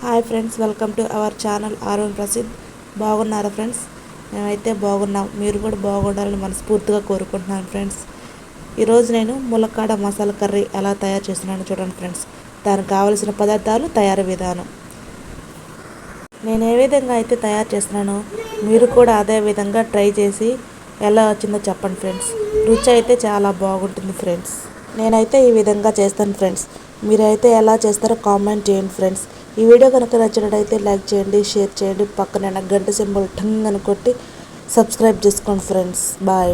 Hi friends, welcome to our channel Aaron Prasidh. బాగున్నారా ఫ్రెండ్స్? మేమైతే బాగున్నాం. మీరు కూడా బాగుండాలని మనస్ఫూర్తిగా కోరుకుంటున్నాను ఫ్రెండ్స్. ఈరోజు నేను ములక్కాడ మసాలా కర్రీ ఎలా తయారు చేస్తున్నాను చూడండి ఫ్రెండ్స్. దానికి కావలసిన పదార్థాలు, తయారీ విధానం. నేను ఏ విధంగా అయితే తయారు చేస్తున్నానో మీరు కూడా అదే విధంగా ట్రై చేసి ఎలా వచ్చిందో చెప్పండి ఫ్రెండ్స్. రుచి అయితే చాలా బాగుంటుంది ఫ్రెండ్స్. నేనైతే ఈ విధంగా చేస్తాను ఫ్రెండ్స్. మీరైతే ఎలా చేస్తారో కామెంట్ చేయండి ఫ్రెండ్స్. ఈ వీడియో కనుక నచ్చినట్టయితే లైక్ చేయండి, షేర్ చేయండి, పక్కన గంట సింబల్ ఠంగ్ అని కొట్టి సబ్స్క్రైబ్ చేసుకోండి ఫ్రెండ్స్. బాయ్.